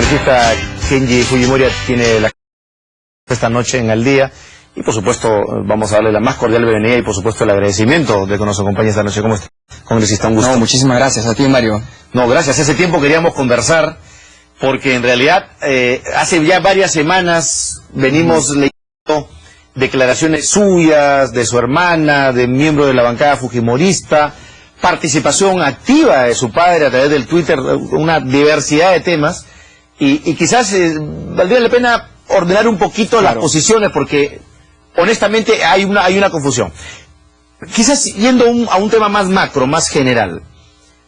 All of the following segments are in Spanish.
congresista Kenji Fujimori tiene la esta noche en Al Día y por supuesto vamos a darle la más cordial bienvenida y por supuesto el agradecimiento de que nos acompañe esta noche. ¿Cómo está, congresista? Un gusto. No, muchísimas gracias a ti, Mario. No, gracias. Hace tiempo queríamos conversar porque en realidad hace ya varias semanas venimos leyendo declaraciones suyas, de su hermana, de miembro de la bancada fujimorista, participación activa de su padre a través del Twitter, una diversidad de temas y quizás valdría la pena ordenar un poquito las posiciones porque honestamente hay una confusión. Quizás yendo a un tema más macro, más general,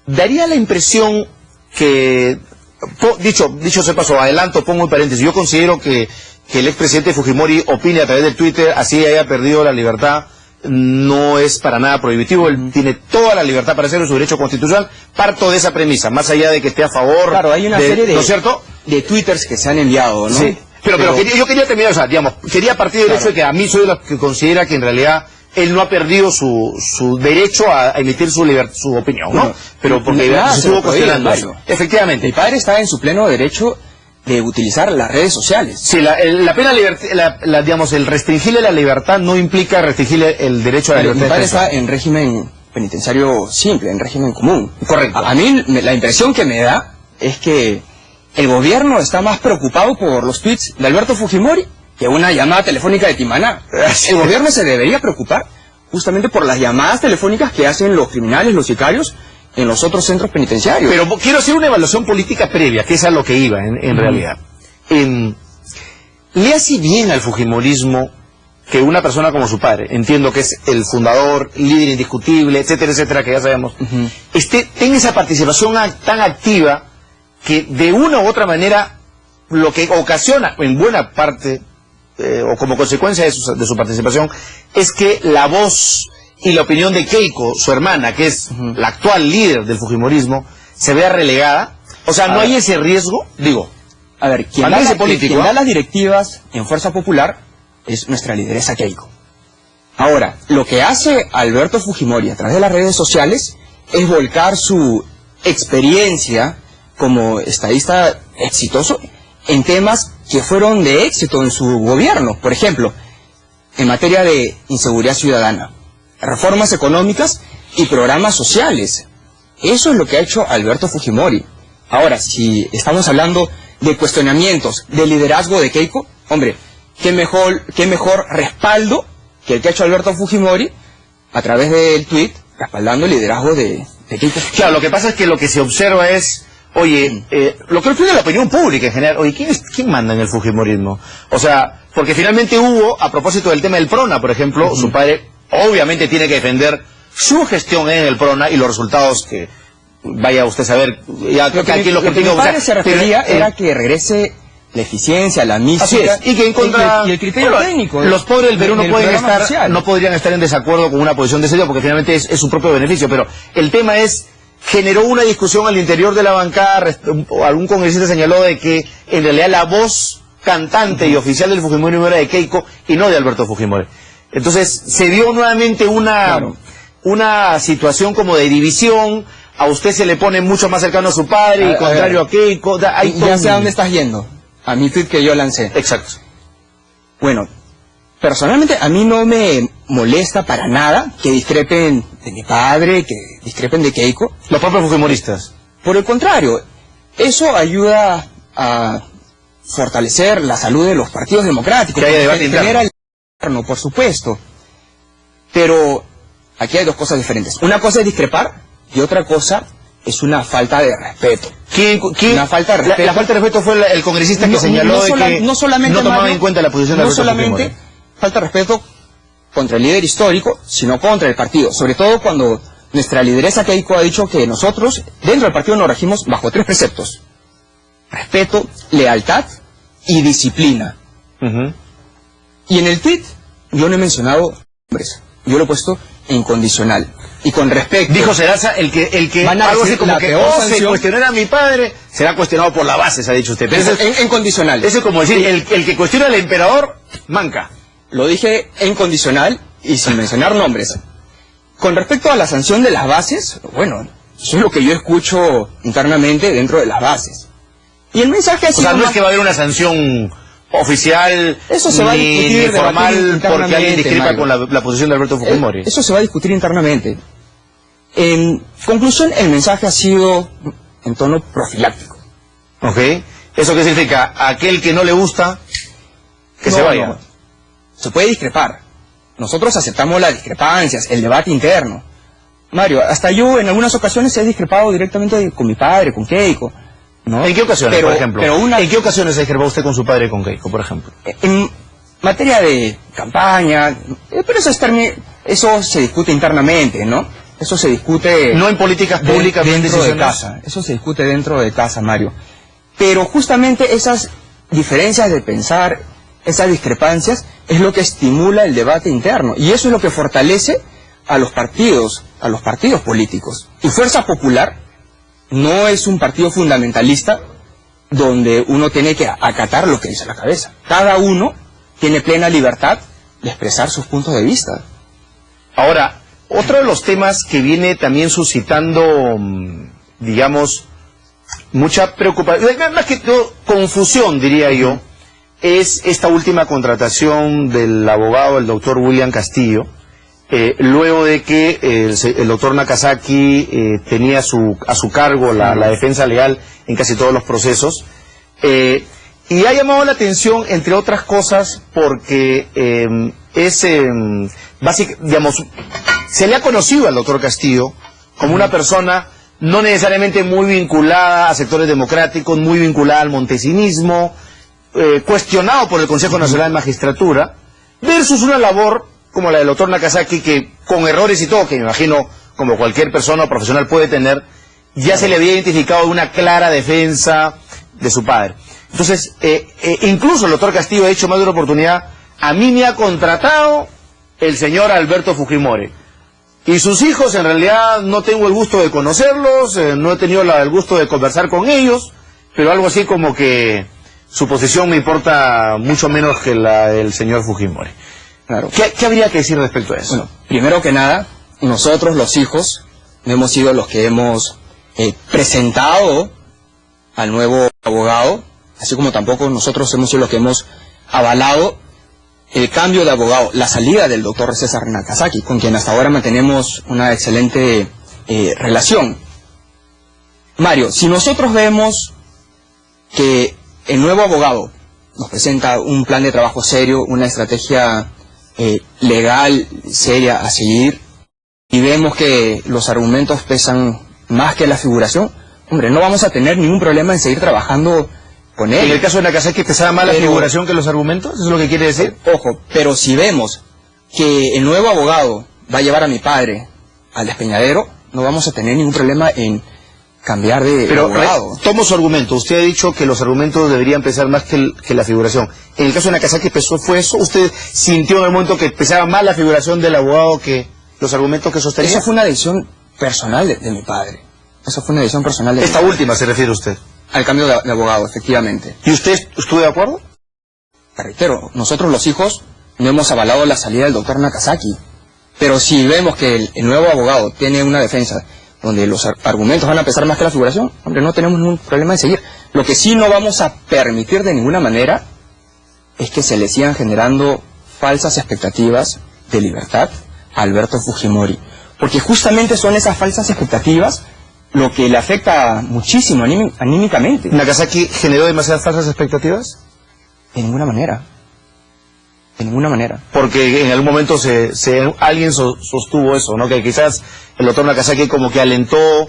daría la impresión que, dicho se pasó, adelanto, pongo un paréntesis, yo considero que el expresidente Fujimori opine a través del Twitter, así haya perdido la libertad, no es para nada prohibitivo, él tiene toda la libertad para hacerlo, su derecho constitucional, parto de esa premisa, más allá de que esté a favor. Claro, hay una serie ¿no es cierto? de twitters que se han enviado, ¿no? Sí, pero yo quería terminar, o sea, digamos, quería partir del hecho de que a mí soy de los que considera que en realidad él no ha perdido su derecho a emitir su opinión, ¿no? Pero porque se estuvo cuestionando eso. Efectivamente. Mi padre estaba en su pleno derecho de utilizar las redes sociales. Sí, digamos, el restringirle la libertad no implica restringirle el derecho a la libertad. Mi padre está en régimen penitenciario simple, en régimen común. Correcto. A mí la impresión que me da es que el gobierno está más preocupado por los tweets de Alberto Fujimori que una llamada telefónica de Timaná. El gobierno se debería preocupar justamente por las llamadas telefónicas que hacen los criminales, los sicarios, en los otros centros penitenciarios. Pero quiero hacer una evaluación política previa, que es a lo que iba en realidad. ¿Le hace bien al fujimorismo que una persona como su padre, entiendo que es el fundador, líder indiscutible, etcétera, etcétera, que ya sabemos, tenga esa participación tan activa que de una u otra manera lo que ocasiona en buena parte o como consecuencia de su participación es que la voz y la opinión de Keiko, su hermana, que es la actual líder del fujimorismo, se vea relegada? O sea, ¿no hay ese riesgo? Digo, a ver, quien da las directivas en Fuerza Popular es nuestra lideresa Keiko. Ahora, lo que hace Alberto Fujimori a través de las redes sociales es volcar su experiencia como estadista exitoso en temas que fueron de éxito en su gobierno. Por ejemplo, en materia de inseguridad ciudadana, reformas económicas y programas sociales. Eso es lo que ha hecho Alberto Fujimori. Ahora, si estamos hablando de cuestionamientos del liderazgo de Keiko, hombre, qué mejor respaldo que el que ha hecho Alberto Fujimori a través del tweet respaldando el liderazgo de Keiko. Claro, lo que pasa es que lo que se observa es, oye, lo que refleja la opinión pública en general, oye, ¿quién manda en el fujimorismo? O sea, porque finalmente hubo, a propósito del tema del PRONA, por ejemplo, su padre obviamente tiene que defender su gestión en el PRONA y los resultados que vaya usted a saber. Ya, lo que mi padre se refería era que regrese la eficiencia, la mística y que en contra y el criterio técnico. Los pobres del Perú no podrían estar en desacuerdo con una posición de ese tipo porque finalmente es su propio beneficio, pero el tema es, generó una discusión al interior de la bancada. Algún congresista señaló de que en realidad la voz cantante y oficial del Fujimori era de Keiko y no de Alberto Fujimori. Entonces se dio nuevamente una situación como de división. A usted se le pone mucho más cercano a su padre y contrario a Keiko. Ya sé a dónde estás yendo. A mi tweet que yo lancé. Exacto. Bueno, personalmente a mí no me molesta para nada que discrepen de mi padre, que discrepen de Keiko. Los propios fujimoristas. Por el contrario, eso ayuda a fortalecer la salud de los partidos democráticos. Que haya debate interno. Por supuesto. Pero aquí hay dos cosas diferentes. Una cosa es discrepar y otra cosa es una falta de respeto. Una falta de respeto. La falta de respeto fue el congresista que señaló de que no tomaba en cuenta la posición de Alberto Fujimori. No solamente falta de respeto contra el líder histórico, sino contra el partido. Sobre todo cuando nuestra lideresa Keiko ha dicho que nosotros, dentro del partido, nos regimos bajo 3 preceptos: respeto, lealtad y disciplina. Y en el tweet yo no he mencionado nombres, yo lo he puesto incondicional. Y con respecto... Dijo Seraza, el que algo así como que ose cuestionar a mi padre, será cuestionado por la base, se ha dicho usted. Pero en condicional. Eso es como decir, el que cuestiona al emperador, manca. Lo dije en condicional y sin mencionar nombres. Con respecto a la sanción de las bases, bueno, eso es lo que yo escucho internamente dentro de las bases. Y el mensaje ha sido... O sea, no es que va a haber una sanción oficial eso se va a discutir, ni formal porque alguien discrepa con la posición de Alberto Fujimori. Eso se va a discutir internamente. En conclusión, el mensaje ha sido en tono profiláctico. Ok. ¿Eso qué significa? Aquel que no le gusta, que se vaya. No. Se puede discrepar. Nosotros aceptamos las discrepancias, el debate interno. Mario, hasta yo en algunas ocasiones he discrepado directamente con mi padre, con Keiko, ¿no? ¿En qué ocasiones, por ejemplo? ¿En qué ocasiones ha discrepado usted con su padre y con Keiko, por ejemplo? En materia de campaña, pero eso se discute internamente, ¿no? Eso se discute... No en políticas públicas, dentro de casa. Eso se discute dentro de casa, Mario. Pero justamente esas diferencias de pensar, esas discrepancias, es lo que estimula el debate interno. Y eso es lo que fortalece a los partidos políticos. Y Fuerza Popular no es un partido fundamentalista donde uno tiene que acatar lo que dice la cabeza. Cada uno tiene plena libertad de expresar sus puntos de vista. Ahora, otro de los temas que viene también suscitando, digamos, mucha preocupación, más que todo confusión, diría yo, es esta última contratación del abogado, el doctor William Castillo, luego de que el doctor Nakazaki tenía a su cargo la defensa legal en casi todos los procesos, y ha llamado la atención, entre otras cosas, porque digamos, se le ha conocido al doctor Castillo como una persona no necesariamente muy vinculada a sectores democráticos, muy vinculada al montesinismo, cuestionado por el Consejo Nacional de Magistratura, versus una labor como la del doctor Nakazaki, que con errores y todo, que me imagino como cualquier persona o profesional puede tener, ya se le había identificado una clara defensa de su padre. Entonces, incluso el doctor Castillo ha dicho más de una oportunidad, a mí me ha contratado el señor Alberto Fujimori. Y sus hijos, en realidad, no tengo el gusto de conocerlos, no he tenido el gusto de conversar con ellos, pero algo así como que su posición me importa mucho menos que la del señor Fujimori. Claro. ¿Qué habría que decir respecto a eso? Bueno, primero que nada, nosotros los hijos no hemos sido los que hemos presentado al nuevo abogado, así como tampoco nosotros hemos sido los que hemos avalado el cambio de abogado, la salida del doctor César Nakazaki, con quien hasta ahora mantenemos una excelente relación. Mario, si nosotros vemos que el nuevo abogado nos presenta un plan de trabajo serio, una estrategia legal seria a seguir, y vemos que los argumentos pesan más que la figuración, hombre, no vamos a tener ningún problema en seguir trabajando con él. ¿En el caso de Nakazaki pesaba más la figuración que los argumentos? ¿Eso es lo que quiere decir? Ojo, pero si vemos que el nuevo abogado va a llevar a mi padre al despeñadero, no vamos a tener ningún problema en cambiar de abogado. Tomo su argumento. Usted ha dicho que los argumentos deberían pesar más que la figuración. En el caso de Nakazaki, ¿fue eso? ¿Usted sintió en el momento que pesaba más la figuración del abogado que los argumentos que sostenía? Eso fue una decisión personal de mi padre. Eso fue una decisión personal de Esta última se refiere usted. Al cambio de abogado, efectivamente. ¿Y usted estuvo de acuerdo? Te reitero, nosotros los hijos no hemos avalado la salida del doctor Nakazaki. Pero si vemos que el nuevo abogado tiene una defensa donde los argumentos van a pesar más que la figuración, hombre, no tenemos ningún problema en seguir. Lo que sí no vamos a permitir de ninguna manera es que se le sigan generando falsas expectativas de libertad a Alberto Fujimori. Porque justamente son esas falsas expectativas lo que le afecta muchísimo anímicamente. ¿Nakazaki generó demasiadas falsas expectativas? De ninguna manera. De ninguna manera. Porque en algún momento alguien sostuvo eso, ¿no? Que quizás el doctor Nakazaki como que alentó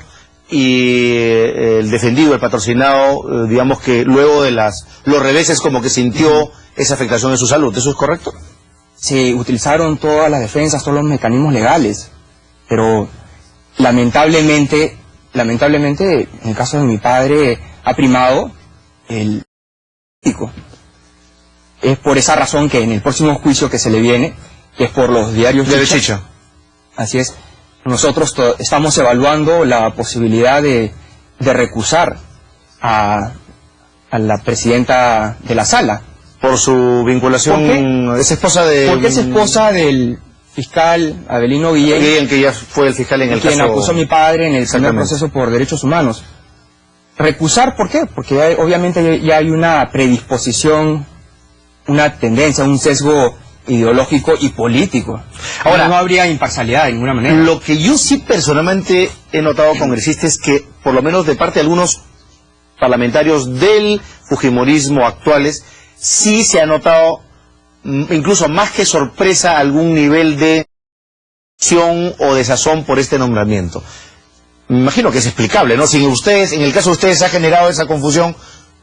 y el defendido, el patrocinado, digamos que luego de los reveses como que sintió esa afectación en su salud. ¿Eso es correcto? Se utilizaron todas las defensas, todos los mecanismos legales, pero lamentablemente, en el caso de mi padre, ha primado el político. Es por esa razón que en el próximo juicio que se le viene, que es por los diarios de Chicha. Así es, nosotros estamos evaluando la posibilidad de recusar a la presidenta de la sala. Por su vinculación, es esposa porque es esposa del fiscal Abelino Guillén, que ya fue el fiscal en el caso... Quien acusó a mi padre en el primer proceso por derechos humanos. Recusar, ¿por qué? Porque obviamente ya hay una predisposición, una tendencia, un sesgo ideológico y político. Ahora, no habría imparcialidad de ninguna manera. Lo que yo sí personalmente he notado, congresista, es que, por lo menos de parte de algunos parlamentarios del fujimorismo actuales, sí se ha notado, incluso más que sorpresa, algún nivel de acción o desazón por este nombramiento. Me imagino que es explicable, ¿no? Si ustedes, en el caso de ustedes, se ha generado esa confusión,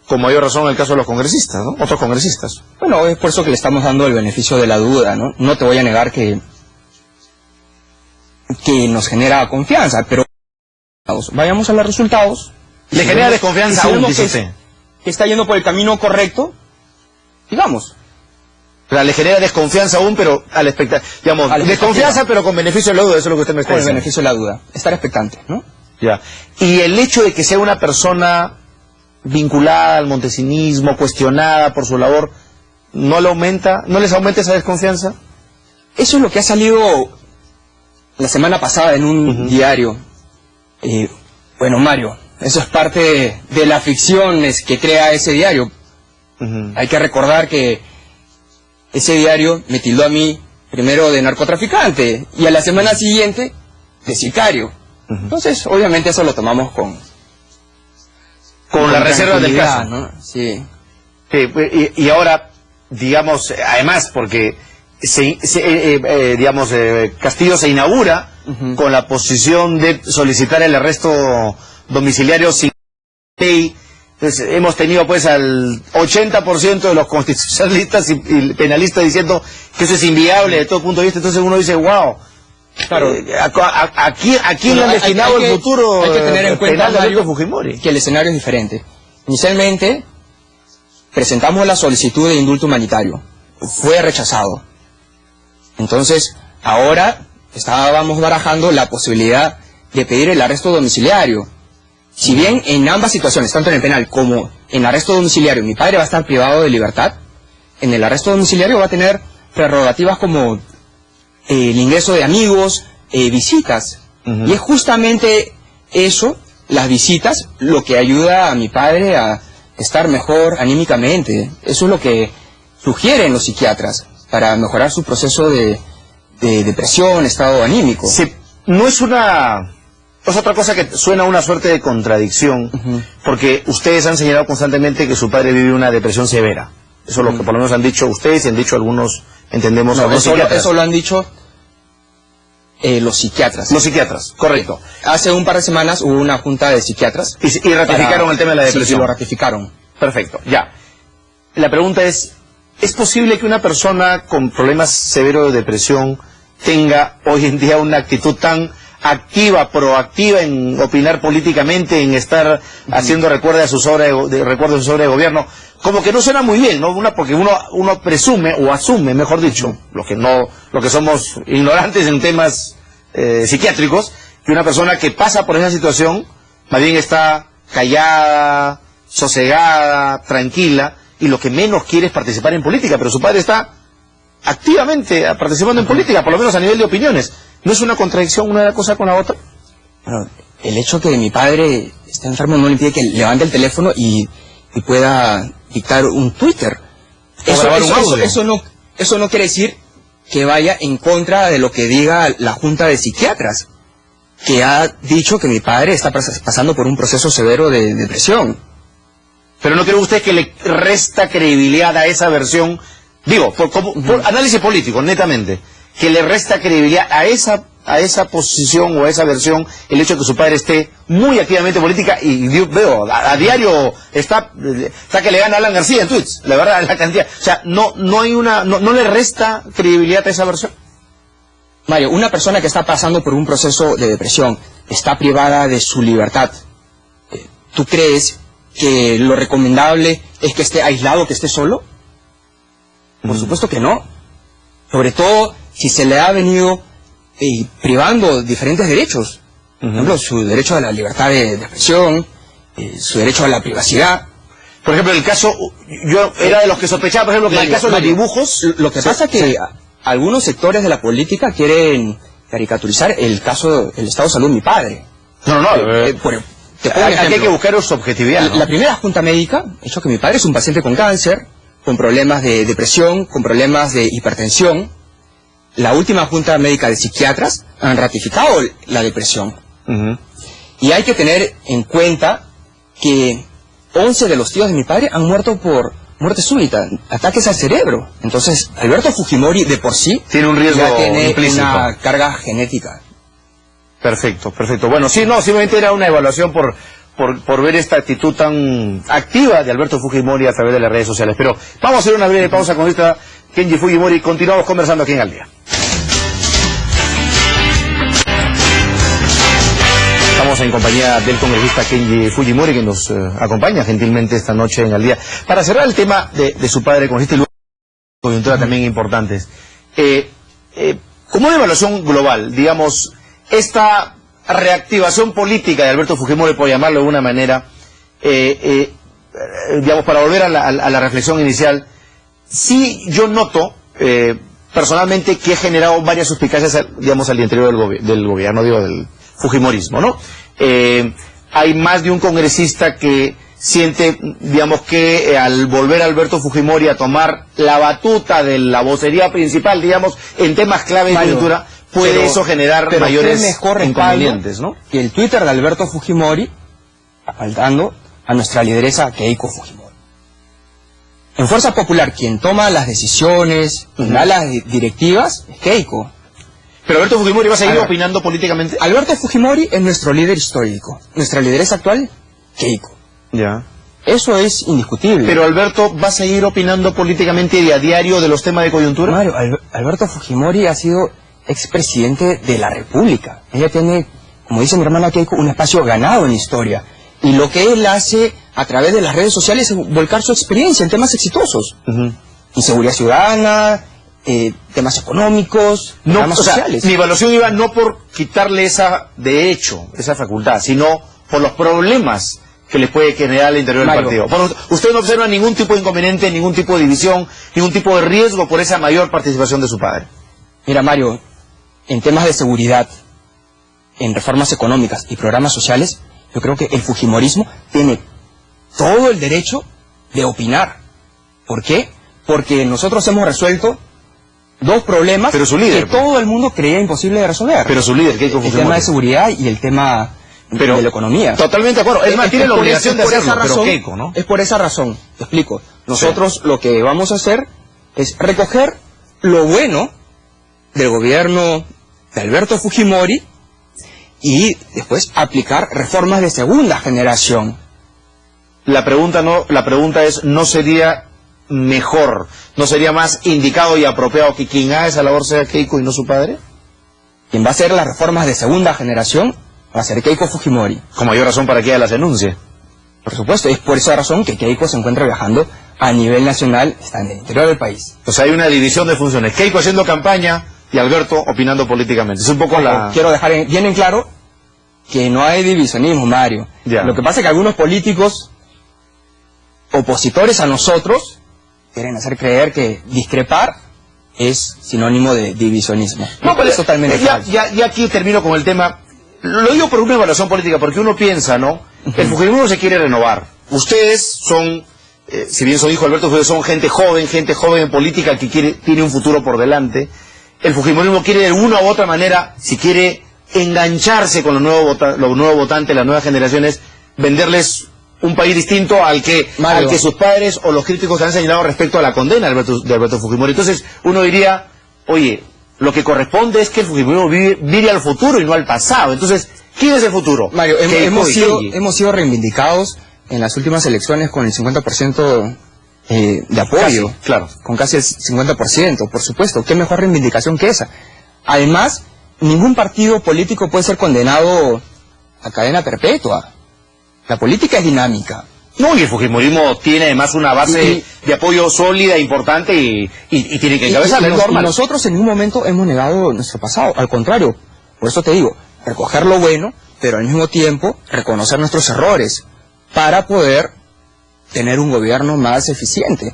con mayor razón en el caso de los congresistas, ¿no? Otros congresistas. Bueno, es por eso que le estamos dando el beneficio de la duda, ¿no? No te voy a negar que nos genera confianza, pero vayamos a los resultados. ¿Le genera desconfianza aún, dice usted? Que está yendo por el camino correcto, digamos. O sea, le genera desconfianza aún, pero a la expectativa, digamos, desconfianza pero con beneficio de la duda, eso es lo que usted me está diciendo. Con el beneficio de la duda, estar expectante, ¿no? Ya. Y el hecho de que sea una persona vinculada al montesinismo, cuestionada por su labor, ¿no les aumenta esa desconfianza? Eso es lo que ha salido la semana pasada en un diario. Bueno, Mario, eso es parte de la ficción que crea ese diario. Hay que recordar que ese diario me tildó a mí primero de narcotraficante y a la semana siguiente de sicario. Entonces, obviamente eso lo tomamos con la reserva del caso, ¿no? Sí. Y ahora, digamos, además, porque Castillo se inaugura con la posición de solicitar el arresto domiciliario sin ley. Entonces, hemos tenido pues al 80% de los constitucionalistas y penalistas diciendo que eso es inviable de todo punto de vista. Entonces uno dice, wow, claro, ¿a quién le han destinado el futuro? Hay que tener en cuenta, Mario, Fujimori, que el escenario es diferente. Inicialmente presentamos la solicitud de indulto humanitario, fue rechazado. Entonces ahora estábamos barajando la posibilidad de pedir el arresto domiciliario. Si bien en ambas situaciones, tanto en el penal como en arresto domiciliario, mi padre va a estar privado de libertad, en el arresto domiciliario va a tener prerrogativas como el ingreso de amigos, visitas. Y es justamente eso, las visitas, lo que ayuda a mi padre a estar mejor anímicamente. Eso es lo que sugieren los psiquiatras para mejorar su proceso de depresión, estado anímico. Sí, no es otra cosa que suena a una suerte de contradicción, porque ustedes han señalado constantemente que su padre vive una depresión severa. Eso es lo que por lo menos han dicho ustedes y han dicho algunos, entendemos, no, algunos psiquiatras. Eso lo han dicho los psiquiatras. Los psiquiatras, correcto. Hace un par de semanas hubo una junta de psiquiatras. Y ratificaron el tema de la depresión. Sí, lo ratificaron. Perfecto, ya. La pregunta ¿es posible que una persona con problemas severos de depresión tenga hoy en día una actitud tan activa, proactiva en opinar políticamente, en estar haciendo recuerdos de sus obras de gobierno? Como que no suena muy bien, ¿no? Porque uno presume, o asume, mejor dicho, los que somos ignorantes en temas psiquiátricos, que una persona que pasa por esa situación, más bien está callada, sosegada, tranquila, y lo que menos quiere es participar en política, pero su padre está activamente participando en política, por lo menos a nivel de opiniones. ¿No es una contradicción una cosa con la otra? Bueno, el hecho que mi padre esté enfermo no le impide que levante el teléfono y pueda dictar un Twitter. Eso no quiere decir que vaya en contra de lo que diga la Junta de Psiquiatras, que ha dicho que mi padre está pasando por un proceso severo de depresión. ¿Pero no cree usted que le resta credibilidad a esa versión? Digo, por análisis político, netamente, que le resta credibilidad a esa posición o a esa versión el hecho de que su padre esté muy activamente en política y veo a diario está que le gana a Alan García en tweets, la verdad, la cantidad. O sea, no le resta credibilidad a esa versión. Mario, una persona que está pasando por un proceso de depresión está privada de su libertad. ¿Tú crees que lo recomendable es que esté aislado, que esté solo? Por supuesto que no. Sobre todo si se le ha venido privando diferentes derechos. Por ejemplo, su derecho a la libertad de expresión, su derecho a la privacidad. Por ejemplo, el caso, yo era de los que sospechaba, por ejemplo, que en el caso de los dibujos... Lo que pasa es que algunos sectores de la política quieren caricaturizar el caso del estado de salud de mi padre. Aquí hay que buscar su objetividad, ¿no? La primera junta médica, hecho que mi padre es un paciente con cáncer, con problemas de depresión, con problemas de hipertensión. La última junta médica de psiquiatras han ratificado la depresión. Y hay que tener en cuenta que 11 de los tíos de mi padre han muerto por muerte súbita, ataques al cerebro. Entonces, Alberto Fujimori de por sí tiene un riesgo ya tiene implícito. Una carga genética. Perfecto, perfecto. Bueno, sí, no, simplemente era una evaluación por ver esta actitud tan activa de Alberto Fujimori a través de las redes sociales. Pero vamos a hacer una breve pausa con esta Kenji Fujimori. Continuamos conversando aquí en Al Día. Estamos en compañía del congresista Kenji Fujimori, que nos acompaña gentilmente esta noche en Al Día. Para cerrar el tema de su padre, congresista, y luego coyuntura también importantes. Como una evaluación global, digamos, esta reactivación política de Alberto Fujimori, por llamarlo de alguna manera, digamos, para volver a la reflexión inicial, sí yo noto personalmente que ha generado varias suspicacias, digamos, al interior del gobierno, digo, del fujimorismo, ¿no? Hay más de un congresista que siente, digamos, que al volver Alberto Fujimori a tomar la batuta de la vocería principal, digamos, en temas clave de coyuntura, puede eso generar mayores inconvenientes, ¿no? Que el Twitter de Alberto Fujimori, faltando a nuestra lideresa Keiko Fujimori. En Fuerza Popular, quien toma las decisiones, quien da las directivas, es Keiko. ¿Pero Alberto Fujimori va a seguir opinando políticamente? Alberto Fujimori es nuestro líder histórico. Nuestra lideresa actual, Keiko. Ya. Eso es indiscutible. ¿Pero Alberto va a seguir opinando políticamente y a diario de los temas de coyuntura? Mario, Alberto Fujimori ha sido expresidente de la República. Ella tiene, como dice mi hermana Keiko, un espacio ganado en la historia. Y lo que él hace a través de las redes sociales es volcar su experiencia en temas exitosos. Inseguridad ciudadana, temas económicos, temas sociales. Mi evaluación iba no por quitarle esa facultad, sino por los problemas que le puede generar al interior del partido. ¿Usted no observa ningún tipo de inconveniente, ningún tipo de división, ningún tipo de riesgo por esa mayor participación de su padre? Mira, Mario, en temas de seguridad, en reformas económicas y programas sociales, yo creo que el fujimorismo tiene todo el derecho de opinar. ¿Por qué? Porque nosotros hemos resuelto dos problemas que todo el mundo creía imposible de resolver. Pero su líder, Keiko Fujimori. El tema de seguridad y el tema de la economía. Totalmente de acuerdo. Es más, tiene la obligación de hacerlo, pero Keiko, ¿no? Es por esa razón, te explico. Nosotros lo que vamos a hacer es recoger lo bueno del gobierno de Alberto Fujimori y después aplicar reformas de segunda generación. La pregunta es, ¿no sería mejor, no sería más indicado y apropiado que quien haga esa labor sea Keiko y no su padre? Quien va a hacer las reformas de segunda generación va a ser Keiko Fujimori. Con mayor razón para que ella las denuncie. Por supuesto, es por esa razón que Keiko se encuentra viajando a nivel nacional, está en el interior del país. O sea, hay una división de funciones. Keiko haciendo campaña y Alberto opinando políticamente. Es un poco Quiero dejar bien en claro que no hay divisionismo, Mario. Ya. Lo que pasa es que algunos políticos opositores a nosotros quieren hacer creer que discrepar es sinónimo de divisionismo. No, pero es totalmente falso. Ya aquí termino con el tema. Lo digo por una evaluación política, porque uno piensa, ¿no? El fujimorismo se quiere renovar. Ustedes son, si bien son hijos de Alberto Fujimori, son gente joven en política que tiene un futuro por delante. El fujimorismo quiere de una u otra manera, si quiere engancharse con los nuevos votantes, las nuevas generaciones, venderles un país distinto al que sus padres o los críticos han señalado respecto a la condena de Alberto Fujimori. Entonces uno diría, oye, lo que corresponde es que el fujimorismo mire al futuro y no al pasado. Entonces, ¿quién es el futuro? Mario, hemos sido reivindicados en las últimas elecciones con el 50% de apoyo. Casi, claro. Con casi el 50%, por supuesto. ¿Qué mejor reivindicación que esa? Además, ningún partido político puede ser condenado a cadena perpetua. La política es dinámica. No, y el fujimorismo tiene además una base de apoyo sólida, importante y tiene que encabezarla, es normal. Nosotros en ningún momento hemos negado nuestro pasado, al contrario. Por eso te digo, recoger lo bueno, pero al mismo tiempo reconocer nuestros errores para poder tener un gobierno más eficiente.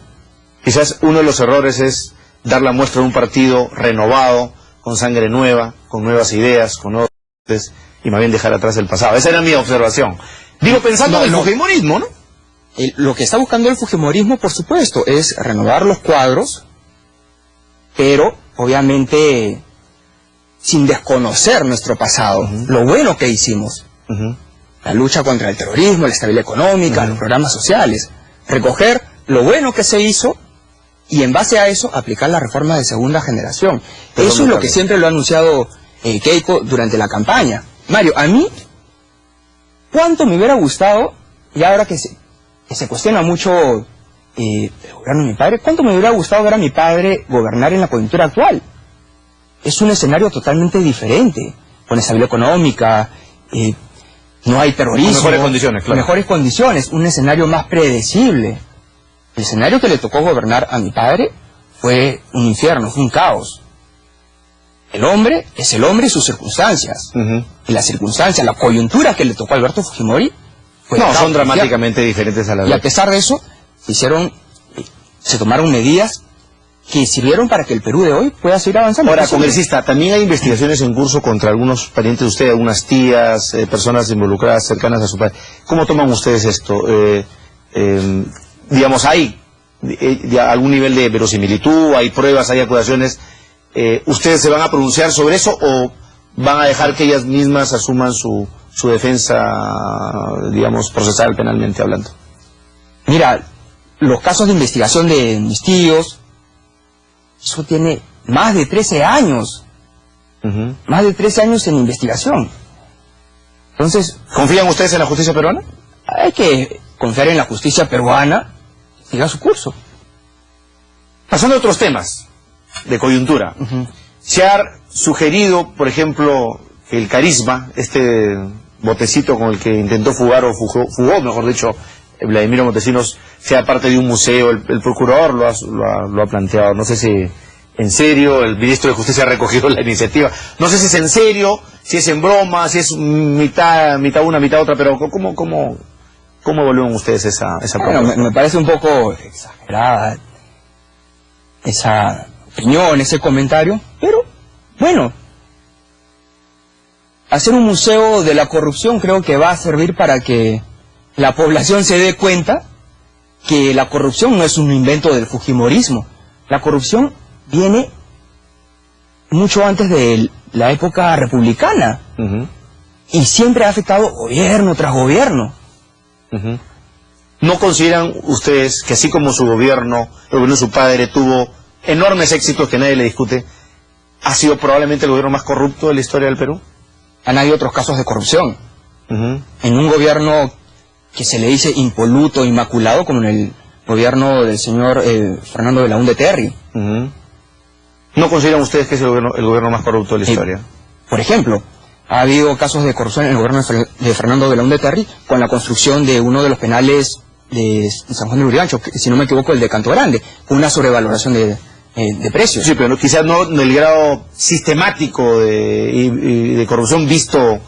Quizás uno de los errores es dar la muestra de un partido renovado, con sangre nueva, con nuevas ideas, con nuevos y más bien dejar atrás el pasado. Esa era mi observación. Digo, pensando en el fujimorismo, ¿no? Lo que está buscando el fujimorismo, por supuesto, es renovar los cuadros, pero obviamente sin desconocer nuestro pasado, lo bueno que hicimos, la lucha contra el terrorismo, la estabilidad económica, los programas sociales, recoger lo bueno que se hizo y en base a eso aplicar la reforma de segunda generación. Eso es lo que siempre lo ha anunciado Keiko durante la campaña. Mario, a mí, ¿cuánto me hubiera gustado, y ahora que se cuestiona mucho el gobierno de mi padre, cuánto me hubiera gustado ver a mi padre gobernar en la coyuntura actual? Es un escenario totalmente diferente, con estabilidad económica, no hay terrorismo, mejores condiciones, claro. Mejores condiciones, un escenario más predecible. El escenario que le tocó gobernar a mi padre fue un infierno, fue un caos. El hombre es el hombre y sus circunstancias. Y las circunstancias, la coyuntura que le tocó a Alberto Fujimori fue son dramáticamente diferentes a la vez. Y a pesar de eso, se tomaron medidas que sirvieron para que el Perú de hoy pueda seguir avanzando. Ahora, congresista, también hay investigaciones en curso contra algunos parientes de usted, algunas tías, personas involucradas cercanas a su padre. ¿Cómo toman ustedes esto? Digamos, ¿hay algún nivel de verosimilitud? ¿Hay pruebas? ¿Hay acusaciones? ¿Ustedes se van a pronunciar sobre eso o van a dejar que ellas mismas asuman su defensa, digamos, procesal penalmente hablando? Mira, los casos de investigación de mis tíos, eso tiene más de 13 años. Más de 13 años en investigación. Entonces, ¿confían ustedes en la justicia peruana? Hay que confiar en la justicia peruana, siga su curso. Pasando a otros temas de coyuntura. Se ha sugerido, por ejemplo, que el Carisma, este botecito con el que intentó fugar o fugó, mejor dicho, Vladimiro Montesinos, sea parte de un museo. El procurador lo ha planteado. No sé si en serio, el ministro de Justicia ha recogido la iniciativa. No sé si es en serio, si es en broma, si es mitad una, mitad otra, pero ¿cómo evalúan ustedes esa propuesta? Bueno, me parece un poco exagerada esa opinión, ese comentario, pero bueno, hacer un museo de la corrupción creo que va a servir para que la población se dé cuenta que la corrupción no es un invento del fujimorismo. La corrupción viene mucho antes de la época republicana y siempre ha afectado gobierno tras gobierno. ¿No consideran ustedes que así como su gobierno, el gobierno de su padre, tuvo enormes éxitos que nadie le discute, ha sido probablemente el gobierno más corrupto de la historia del Perú? Han habido otros casos de corrupción. En un gobierno que se le dice impoluto, inmaculado, como en el gobierno del señor Fernando Belaúnde Terry. ¿No consideran ustedes que es el gobierno más corrupto de la historia? Por ejemplo, ha habido casos de corrupción en el gobierno de Fernando Belaúnde Terry con la construcción de uno de los penales de San Juan de Lurigancho, si no me equivoco, el de Canto Grande, con una sobrevaloración de precios. Sí, pero quizás no en el grado sistemático de corrupción visto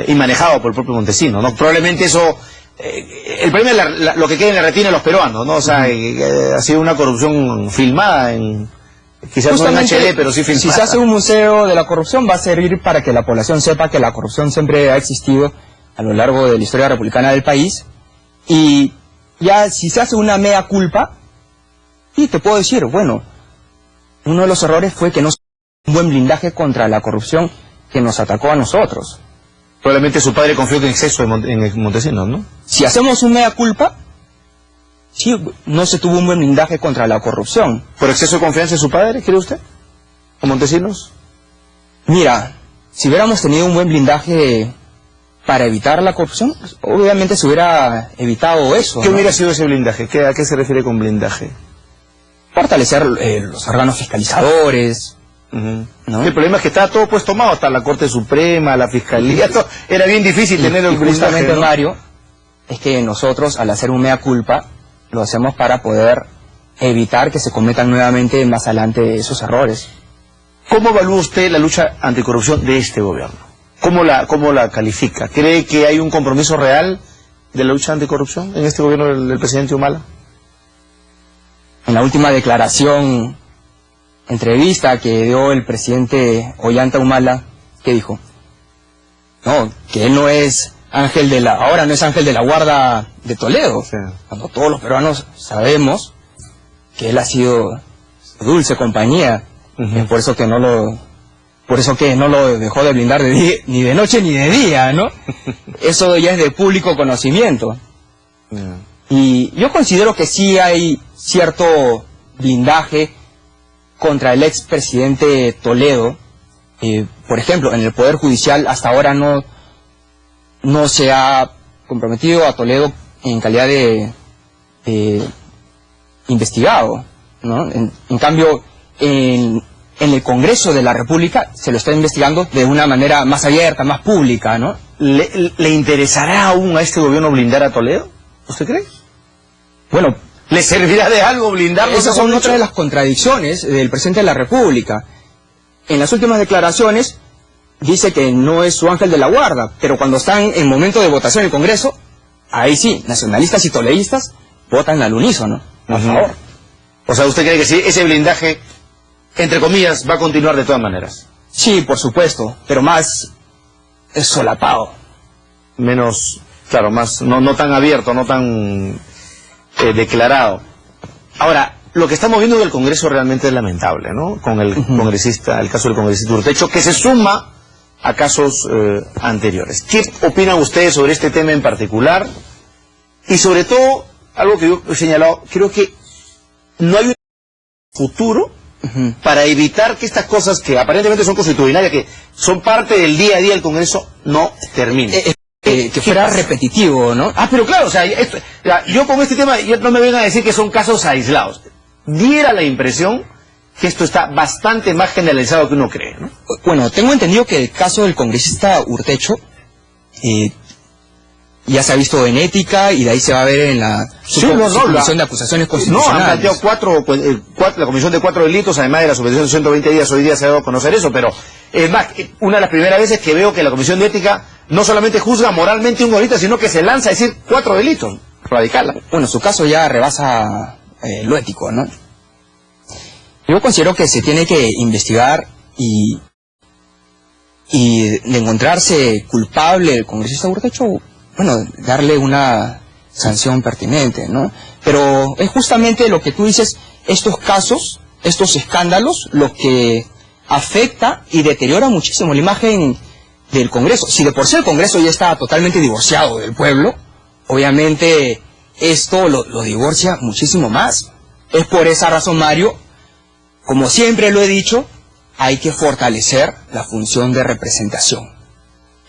y manejado por el propio Montesinos, ¿no? Probablemente eso... el problema es lo que queda en la retina de los peruanos, ¿no? O sea, ha sido una corrupción filmada quizás no en HD, pero sí filmada. Si se hace un museo de la corrupción, va a servir para que la población sepa que la corrupción siempre ha existido a lo largo de la historia republicana del país. Y ya si se hace una mea culpa, y te puedo decir, bueno, uno de los errores fue que no se hizo un buen blindaje contra la corrupción que nos atacó a nosotros. Probablemente su padre confió en exceso en Montesinos, ¿no? Si hacemos un mea culpa, sí, no se tuvo un buen blindaje contra la corrupción. ¿Por exceso de confianza en su padre, cree usted? ¿O Montesinos? Mira, si hubiéramos tenido un buen blindaje para evitar la corrupción, pues, obviamente se hubiera evitado eso. ¿Qué hubiera sido ese blindaje? ¿A qué se refiere con blindaje? Fortalecer los órganos fiscalizadores. ¿No? El problema es que estaba todo pues tomado, hasta la Corte Suprema, la Fiscalía, todo. Era bien difícil tener el blindaje. Justamente, ¿no? Mario, es que nosotros al hacer un mea culpa, lo hacemos para poder evitar que se cometan nuevamente más adelante esos errores. ¿Cómo evalúa usted la lucha anticorrupción de este gobierno? ¿Cómo la califica? ¿Cree que hay un compromiso real de la lucha anticorrupción en este gobierno del presidente Humala? En la última declaración, entrevista que dio el presidente Ollanta Humala, ¿qué dijo? No, que él no es ahora no es ángel de la guarda de Toledo, Sí. cuando todos los peruanos sabemos que él ha sido dulce compañía, por eso que no lo dejó de blindar ni de noche ni de día, ¿no? Eso ya es de público conocimiento. Y yo considero que sí hay cierto blindaje contra el expresidente Toledo. Por ejemplo, en el Poder Judicial hasta ahora no se ha comprometido a Toledo en calidad de investigado, ¿no? En cambio, en el Congreso de la República se lo está investigando de una manera más abierta, más pública, ¿no? ¿Le interesará aún a este gobierno blindar a Toledo? ¿Usted cree? Bueno, ¿Le servirá de algo blindarlo? esas son otras de las contradicciones del presidente de la República. En las últimas declaraciones dice que no es su ángel de la guarda, pero cuando están en momento de votación en el Congreso, ahí sí, nacionalistas y toleístas votan al unísono, a favor. O sea, ¿usted cree que sí, ese blindaje, entre comillas, va a continuar de todas maneras? Sí, por supuesto, pero más solapado. Menos, claro, más, no tan abierto, no tan declarado. Ahora, lo que estamos viendo del Congreso realmente es lamentable, ¿no? Con el congresista, el caso del congresista Urtecho, que se suma a casos anteriores. ¿Qué opinan ustedes sobre este tema en particular? Y sobre todo, algo que yo he señalado, creo que no hay un futuro para evitar que estas cosas que aparentemente son constitucionales, que son parte del día a día del Congreso, no terminen. Que fuera repetitivo, ¿no? Pero claro, o sea, yo con este tema, no me vengan a decir que son casos aislados. Diera la impresión que esto está bastante más generalizado que uno cree, ¿no? Bueno, tengo entendido que el caso del congresista Urtecho ya se ha visto en ética y de ahí se va a ver en la comisión de acusaciones constitucionales. No, han planteado la comisión de 4 delitos, además de la suspensión de 120 días, hoy día se ha dado a conocer eso, pero es más, una de las primeras veces que veo que la comisión de ética no solamente juzga moralmente un congresista, sino que se lanza a decir 4 delitos, radical. Bueno, su caso ya rebasa lo ético, ¿no? Yo considero que se tiene que investigar y de encontrarse culpable el congresista Urtecho, bueno, darle una sanción pertinente, ¿no? Pero es justamente lo que tú dices, estos casos, estos escándalos, lo que afecta y deteriora muchísimo la imagen del Congreso. Si de por sí el Congreso ya está totalmente divorciado del pueblo, obviamente esto lo divorcia muchísimo más. Es por esa razón, Mario, como siempre lo he dicho, hay que fortalecer la función de representación.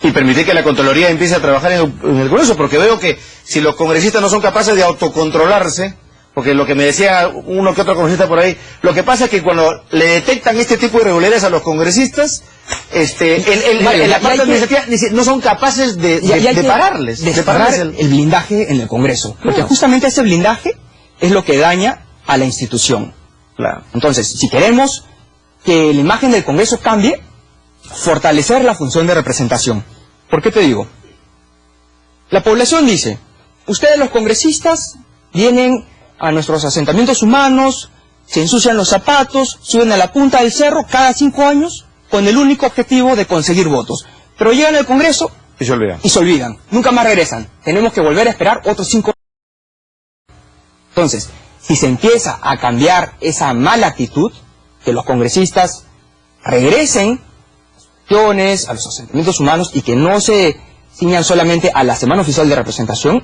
Y permitir que la Contraloría empiece a trabajar en el Congreso, porque veo que si los congresistas no son capaces de autocontrolarse, porque lo que me decía uno que otro congresista por ahí, lo que pasa es que cuando le detectan este tipo de irregularidades a los congresistas, en la parte administrativa no son capaces de pararles. De parar el blindaje en el Congreso, porque justamente ese blindaje es lo que daña a la institución. Claro. Entonces, si queremos que la imagen del Congreso cambie, fortalecer la función de representación. ¿Por qué te digo? La población dice, ustedes los congresistas vienen a nuestros asentamientos humanos, se ensucian los zapatos, suben a la punta del cerro cada 5 años con el único objetivo de conseguir votos. Pero llegan al Congreso y se olvidan. Nunca más regresan. Tenemos que volver a esperar otros 5 años. Entonces, si se empieza a cambiar esa mala actitud, que los congresistas regresen a los asentamientos humanos y que no se ciñan solamente a la Semana Oficial de Representación,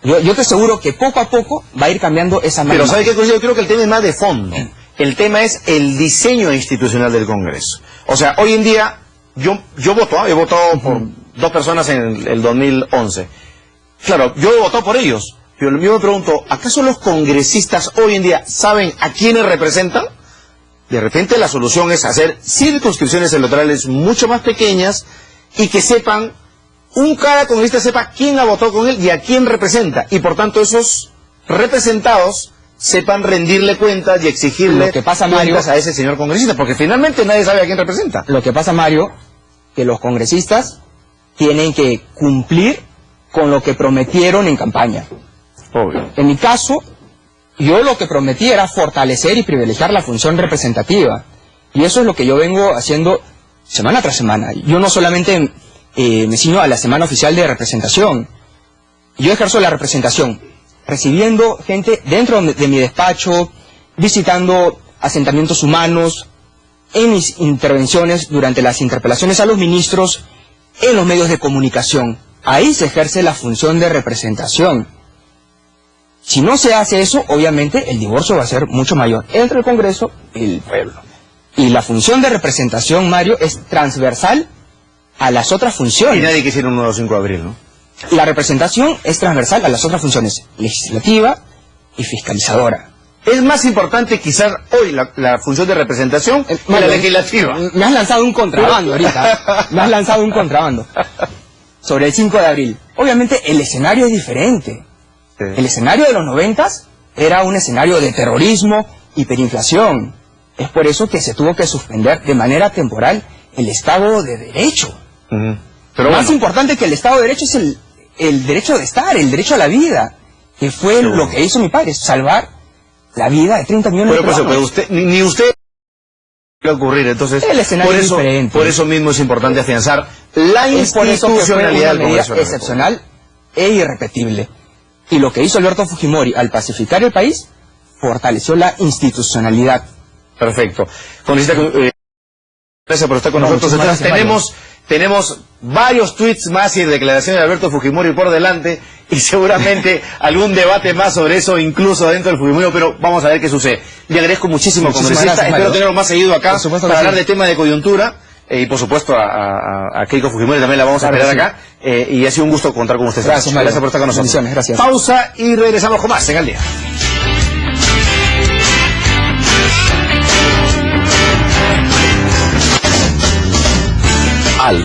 yo te aseguro que poco a poco va a ir cambiando esa mala. Pero ¿sabe qué? Yo creo que el tema es más de fondo. El tema es el diseño institucional del Congreso. O sea, hoy en día, yo he votado por 2 personas en el 2011. Claro, yo he votado por ellos. Pero yo me pregunto, ¿acaso los congresistas hoy en día saben a quiénes representan? De repente la solución es hacer circunscripciones electorales mucho más pequeñas y que sepan, cada congresista sepa quién ha votado con él y a quién representa. Y por tanto esos representados sepan rendirle cuentas y exigirle cuentas a ese señor congresista, porque finalmente nadie sabe a quién representa. Lo que pasa, Mario, que los congresistas tienen que cumplir con lo que prometieron en campaña. Obvio. En mi caso, yo lo que prometí era fortalecer y privilegiar la función representativa. Y eso es lo que yo vengo haciendo semana tras semana. Yo no solamente me ciño a la semana oficial de representación. Yo ejerzo la representación, recibiendo gente dentro de mi despacho, visitando asentamientos humanos, en mis intervenciones durante las interpelaciones a los ministros, en los medios de comunicación. Ahí se ejerce la función de representación. Si no se hace eso, obviamente el divorcio va a ser mucho mayor entre el Congreso y el pueblo. Y la función de representación, Mario, es transversal a las otras funciones. Y nadie quisiera un nuevo 5 de abril, ¿no? La representación es transversal a las otras funciones, legislativa y fiscalizadora. Es más importante quizás hoy la función de representación que la legislativa. Me has lanzado un contrabando ahorita. Me has lanzado un contrabando. Sobre el 5 de abril. Obviamente el escenario es diferente. Sí. El escenario de los 90s era un escenario de terrorismo, hiperinflación. Es por eso que se tuvo que suspender de manera temporal el Estado de Derecho. Pero más importante que el Estado de Derecho es el derecho de estar, el derecho a la vida, que fue lo que hizo mi padre, salvar la vida de 30 millones de personas. Pero usted, ni usted puede ocurrir, entonces el escenario es diferente. Por eso mismo es importante afianzar la institucionalidad del Congreso excepcional e irrepetible. Y lo que hizo Alberto Fujimori al pacificar el país, fortaleció la institucionalidad. Perfecto. Gracias por estar con nosotros. Entonces, tenemos varios tweets más y declaraciones de Alberto Fujimori por delante y seguramente algún debate más sobre eso incluso dentro del Fujimori, pero vamos a ver qué sucede. Le agradezco muchísimo, congresista. Espero tenerlo más seguido acá para hablar de temas de coyuntura y por supuesto a Keiko Fujimori también la vamos a esperar acá y ha sido un gusto contar con ustedes. Gracias por estar con nosotros. Gracias. Pausa y regresamos con más en Al Día.